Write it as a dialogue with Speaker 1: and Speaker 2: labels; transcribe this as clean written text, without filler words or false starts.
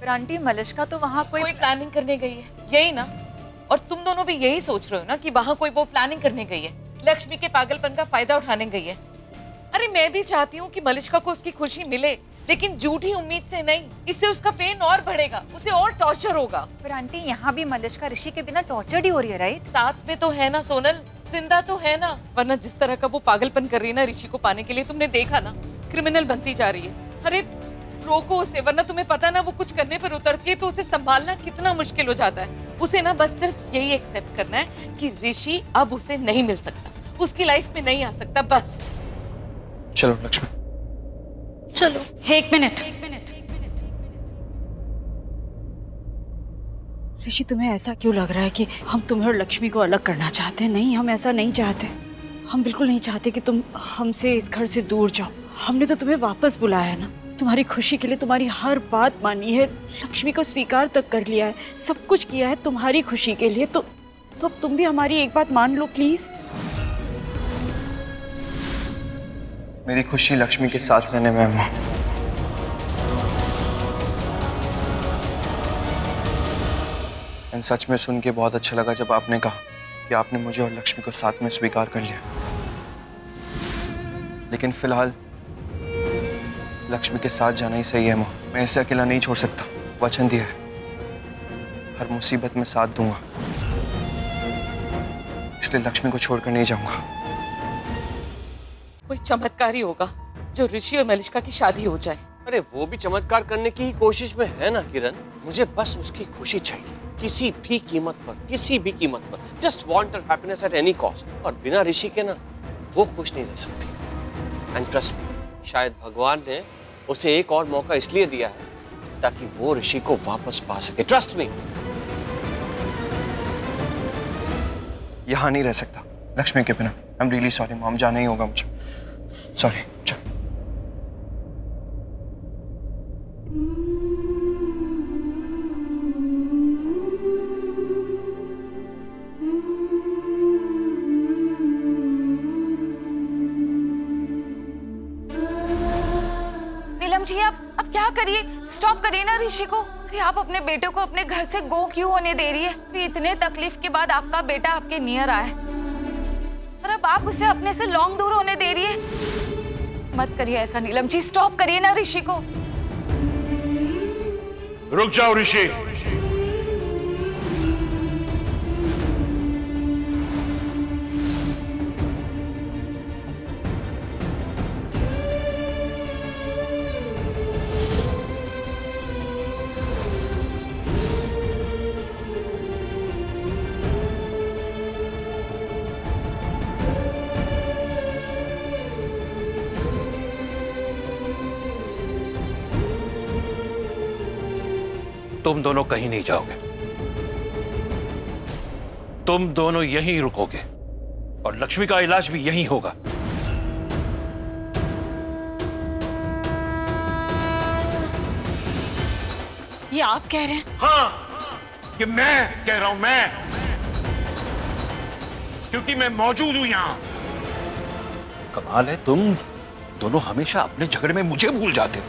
Speaker 1: पर आंटी मलिश्का तो वहाँ कोई
Speaker 2: प्लानिंग करने गई है, यही ना? और तुम दोनों भी यही सोच रहे हो ना कि वहाँ कोई वो प्लानिंग करने गई है, लक्ष्मी के पागलपन का फायदा उठाने गई है। अरे मैं भी चाहती हूँ कि मलिश्का को उसकी खुशी मिले, लेकिन झूठी उम्मीद से नहीं। इससे उसका पेन और बढ़ेगा, उसे और टॉर्चर होगा।
Speaker 1: पर आंटी यहाँ भी मलिश्का ऋषि के बिना टॉर्चर्ड ही हो रही है, राइट?
Speaker 2: साथ में तो है ना सोनल, जिंदा तो है ना। वरना जिस तरह का वो पागलपन कर रही है ना ऋषि को पाने के लिए, तुमने देखा ना, क्रिमिनल बनती जा रही है। अरे रोको उसे, वरना तुम्हें पता ना वो कुछ करने पर उतरती है तो उसे संभालना कितना मुश्किल हो जाता है। उसे ना बस सिर्फ यही एक्सेप्ट करना है कि ऋषि अब उसे नहीं मिल सकता, उसकी लाइफ में नहीं आ सकता, बस।
Speaker 3: चलो लक्ष्मी,
Speaker 4: चलो। एक मिनट। ऋषि, तुम्हें ऐसा क्यों लग रहा है कि हम तुम्हें और लक्ष्मी को अलग करना चाहते हैं? नहीं, हम ऐसा नहीं चाहते। हम बिल्कुल नहीं चाहते कि तुम हमसे इस घर से दूर जाओ। हमने तो तुम्हें वापस बुलाया है ना, तुम्हारी खुशी के लिए तुम्हारी हर बात मानी है, लक्ष्मी को स्वीकार तक कर लिया है, सब कुछ किया है तुम्हारी खुशी के लिए। तो अब तुम भी हमारी एक बात मान लो प्लीज।
Speaker 3: मेरी खुशी लक्ष्मी के साथ रहने में है माँ। सच में सुन के बहुत अच्छा लगा जब आपने कहा कि आपने मुझे और लक्ष्मी को साथ में स्वीकार कर लिया। लेकिन फिलहाल लक्ष्मी के साथ जाना ही सही है माँ। मैं ऐसे अकेला नहीं छोड़ सकता, वचन दिया है, हर मुसीबत में साथ दूंगा, इसलिए लक्ष्मी को छोड़कर नहीं जाऊंगा।
Speaker 2: कोई चमत्कार ही होगा जो ऋषि और मलिश्का की शादी हो जाए।
Speaker 5: अरे वो भी चमत्कार करने की ही कोशिश में है ना किरण। मुझे बस उसकी खुशी चाहिए, किसी भी कीमत पर, किसी भी कीमत पर। Just want her happiness at any cost. और बिना ऋषि के ना वो खुश नहीं रह सकती। एंड ट्रस्ट मी, शायद भगवान ने उसे एक और मौका इसलिए दिया है ताकि वो ऋषि को वापस पा सके। Trust me.
Speaker 3: यहां नहीं रह सकता लक्ष्मी के बिना। I am really sorry mom, जाना ही होगा मुझे। सॉरी। चल।
Speaker 6: नीलम जी, आप क्या करिए, स्टॉप करिए ना ऋषि को। अरे आप अपने बेटे को अपने घर से गो क्यों होने दे रही है? इतने तकलीफ के बाद आपका बेटा आपके नियर आया और अब आप उसे अपने से लॉन्ग दूर होने दे रही है। मत करिए ऐसा नीलम जी, स्टॉप करिए ना ऋषि को।
Speaker 7: रुक जाओ ऋषि। तुम दोनों कहीं नहीं जाओगे, तुम दोनों यहीं रुकोगे और लक्ष्मी का इलाज भी यहीं होगा।
Speaker 4: ये आप कह रहे हैं?
Speaker 7: हाँ, कि मैं कह रहा हूं, मैं, क्योंकि मैं मौजूद हूं यहां। कमाल है, तुम दोनों हमेशा अपने झगड़े में मुझे भूल जाते हो।